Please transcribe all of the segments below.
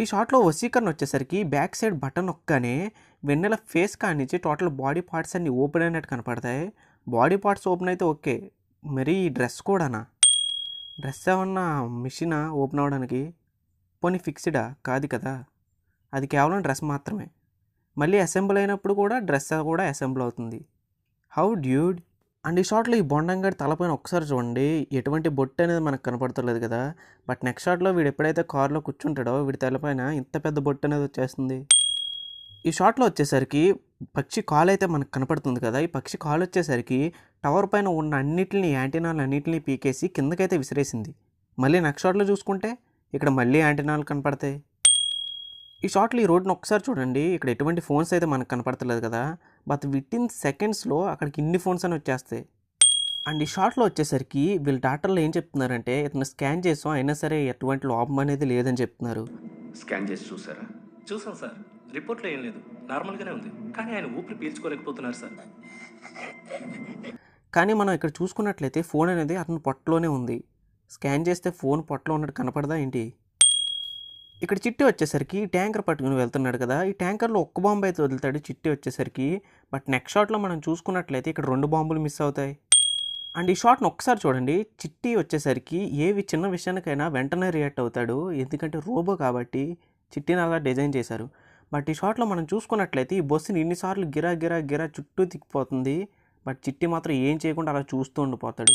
ఈ షాట్‌లో వశీకరణ వచ్చేసరికి బ్యాక్ సైడ్ బటన్ నొక్కగానే వెన్నెల ఫేస్ కాడ్నుంచి టోటల్ బాడీ పార్ట్స్ అన్నీ ఓపెన్ అయినట్టు కనపడతాయి. బాడీ పార్ట్స్ ఓపెన్ అయితే ఓకే. మరి ఈ డ్రెస్ కూడానా? డ్రెస్ ఏమన్నా మిషనా ఓపెన్ అవ్వడానికి? పోనీ ఫిక్స్‌డా? కాదు కదా! అది కేవలం డ్రెస్ మాత్రమే. మళ్ళీ అసెంబుల్ అయినప్పుడు కూడా డ్రెస్ కూడా అసెంబుల్ అవుతుంది. How dude! అండ్ ఈ షాట్‌లో ఈ బొండంగాడి తలపైన ఒక్కసారి చూడండి. ఎటువంటి బొట్టు అనేది మనకు కనపడతలేదు కదా! బట్ నెక్స్ట్ షాట్‌లో వీడు ఎప్పుడైతే కార్‌లో కూర్చుంటాడో వీడి తలపైన ఇంత పెద్ద బొట్టు అనేది వచ్చేస్తుంది. ఈ షాట్‌లో వచ్చేసరికి పక్షి కాలైతే మనకు కనపడుతుంది కదా! ఈ పక్షి కాలొచ్చేసరికి టవర్ పైన ఉన్న అన్నిటిని యాంటెనాలన్నిటిని పీకేసి కిందకైతే విసిరేసింది. మళ్ళీ నెక్స్ట్ షాట్‌లో చూసుకుంటే ఇక్కడ మళ్ళీ యాంటెనాలు కనపడతాయి. ఈ షాట్‌లో ఈ రోడ్‌ని ఒక్కసారి చూడండి. ఇక్కడ ఎటువంటి ఫోన్స్ అయితే మనకు కనపడతలేదు కదా! బట్ వితిన్ సెకండ్స్‌లో అక్కడికి ఇన్ని ఫోన్స్ అని వచ్చేస్తాయి. అండ్ ఈ షాట్‌లో వచ్చేసరికి వీళ్ళ డాక్టర్లు ఏం చెప్తున్నారంటే ఇతను స్కాన్ చేసాం అయినా సరే ఎటువంటి లోపం అనేది లేదని చెప్తున్నారు. స్కాన్ చేసి చూసారా? చూసాం సార్. రిపోర్ట్‌లో ఏం లేదు. నార్మల్‌గానే ఉంది. కానీ ఆయన ఊపిరి పీల్చుకోలేకపోతున్నారు సార్. కానీ మనం ఇక్కడ చూసుకున్నట్లయితే ఫోన్ అనేది అతని పొట్టలోనే ఉంది. స్కాన్ చేస్తే ఫోన్ పొట్టలో ఉన్నట్టు కనపడదా ఏంటి? ఇక్కడ చిట్టి వచ్చేసరికి ట్యాంకర్ పట్టుకుని వెళ్తున్నాడు కదా! ఈ ట్యాంకర్‌లో ఒక్క బాంబు అయితే వదులుతాడు చిట్టి వచ్చేసరికి. బట్ నెక్స్ట్ షాట్‌లో మనం చూసుకున్నట్లయితే ఇక్కడ 2 బాంబులు మిస్ అవుతాయి. అండ్ ఈ షాట్‌ని ఒక్కసారి చూడండి. చిట్టి వచ్చేసరికి ఏవి చిన్న విషయానికైనా వెంటనే రియాక్ట్ అవుతాడు. ఎందుకంటే రోబో కాబట్టి చిట్టిని అలా డిజైన్ చేశారు. బట్ ఈ షాట్‌లో మనం చూసుకున్నట్లయితే ఈ బస్సుని ఇన్ని సార్లు గిరా గిరా గిరా చుట్టూ తిప్పిపోతుంది. బట్ చిట్టి మాత్రం ఏం చేయకుండా అలా చూస్తూ ఉండిపోతాడు.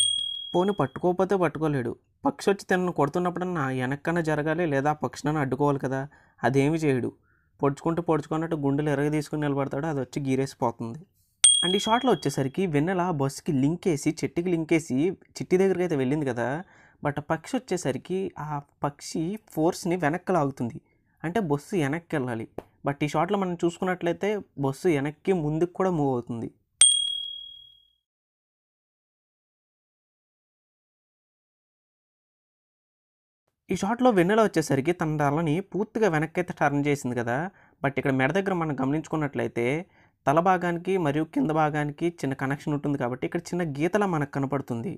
పోనీ పట్టుకోకపోతే పట్టుకోలేడు. పక్షి వచ్చి తనను కొడుతున్నప్పుడన్నా వెనక్కన్నా జరగాలి లేదా ఆ పక్షినన్నా అడ్డుకోవాలి కదా! అదేమి చేయడు. పొడుచుకున్నట్టు గుండెలు ఎరగదీసుకొని నిలబడతాడు. అది వచ్చి గీరేసిపోతుంది. అండ్ ఈ షాట్‌లో వచ్చేసరికి వెన్నెల బస్సుకి లింకేసి చెట్టుకి లింకేసి చిట్టి దగ్గరికి అయితే వెళ్ళింది కదా! బట్ ఆ పక్షి వచ్చేసరికి ఆ పక్షి ఫోర్స్‌ని వెనక్కి లాగుతుంది. అంటే బస్సు వెనక్కి వెళ్ళాలి. బట్ ఈ షాట్‌లో మనం చూసుకున్నట్లయితే బస్సు వెనక్కి ముందుకు కూడా మూవ్ అవుతుంది. ఈ షాట్‌లో వెన్నెల వచ్చేసరికి తన తలని పూర్తిగా వెనక్కైతే టర్న్ చేసింది కదా! బట్ ఇక్కడ మెడ దగ్గర మనం గమనించుకున్నట్లయితే తల భాగానికి మరియు కింద భాగానికి చిన్న కనెక్షన్ ఉంటుంది కాబట్టి ఇక్కడ చిన్న గీతలా మనకు కనపడుతుంది.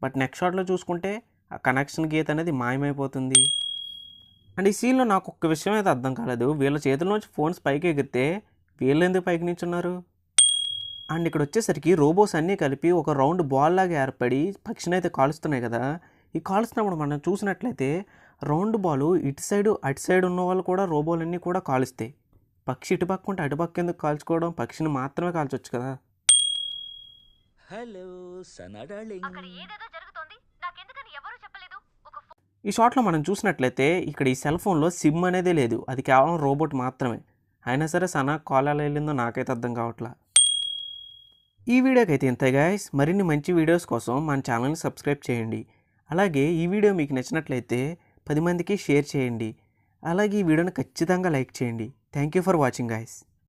బట్ నెక్స్ట్ షాట్‌లో చూసుకుంటే ఆ కనెక్షన్ గీత అనేది మాయమైపోతుంది. అండ్ ఈ సీన్‌లో నాకు ఒక్క విషయం అయితే అర్థం కాలేదు. వీళ్ళ చేతుల్లోంచి ఫోన్స్ పైకి ఎగిరితే వీళ్ళెందుకు పైకి నించున్నారు? అండ్ ఇక్కడ వచ్చేసరికి రోబోస్ అన్నీ కలిపి ఒక రౌండ్ బాల్ లాగా ఏర్పడి పక్షినైతే కాలుస్తున్నాయి కదా! ఈ కాలుస్తున్నప్పుడు మనం చూసినట్లయితే రౌండ్ బాలు ఇటు సైడు అటు సైడ్ ఉన్న వాళ్ళు కూడా రోబోలన్నీ కూడా కాలుస్తాయి. పక్షి ఇటు పక్క ఉంటే అటు పక్క ఎందుకు కాల్చుకోవడం? పక్షిని మాత్రమే కాల్చొచ్చు కదా! Hello Sana darling. అక్కడ ఏదేదో జరుగుతోంది నాకెందుకని ఎవరూ చెప్పలేదు. ఒక ఈ షాట్‌లో మనం చూసినట్లయితే ఇక్కడ ఈ సెల్ ఫోన్‌లో సిమ్ అనేదే లేదు. అది కేవలం రోబోట్ మాత్రమే. అయినా సరే సనా కాల్ ఎలా వెళ్ళిందో నాకైతే అర్థం కావట్లా. ఈ వీడియోకి అయితే ఇంతే గైస్. మరిన్ని మంచి వీడియోస్ కోసం మన ఛానల్‌ని సబ్స్క్రైబ్ చేయండి. అలాగే ఈ వీడియో మీకు నచ్చినట్లయితే 10 మందికి షేర్ చేయండి. అలాగే ఈ వీడియోని ఖచ్చితంగా లైక్ చేయండి. Thank you for watching guys.